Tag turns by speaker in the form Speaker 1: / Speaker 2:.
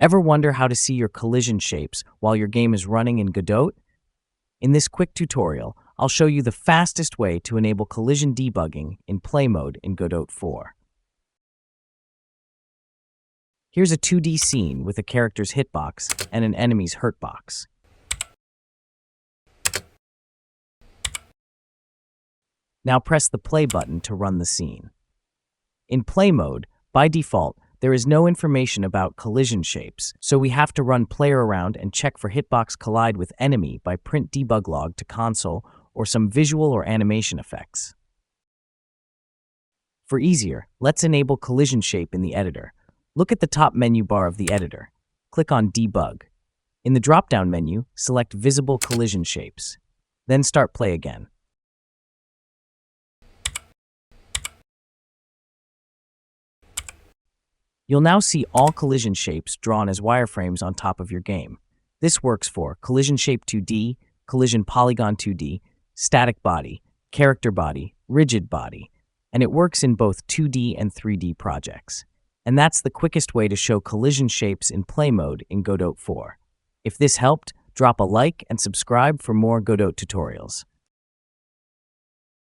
Speaker 1: Ever wonder how to see your collision shapes while your game is running in Godot? In this quick tutorial, I'll show you the fastest way to enable collision debugging in play mode in Godot 4. Here's a 2D scene with a character's hitbox and an enemy's hurtbox. Now press the play button to run the scene. In play mode, by default, there is no information about collision shapes, so we have to run player around and check for hitbox collide with enemy by print debug log to console or some visual or animation effects. For easier, let's enable collision shape in the editor. Look at the top menu bar of the editor. Click on Debug. In the drop-down menu, select Visible Collision Shapes. Then start play again. You'll now see all collision shapes drawn as wireframes on top of your game. This works for CollisionShape2D, CollisionPolygon2D, StaticBody, CharacterBody, RigidBody, and it works in both 2D and 3D projects. And that's the quickest way to show collision shapes in play mode in Godot 4. If this helped, drop a like and subscribe for more Godot tutorials.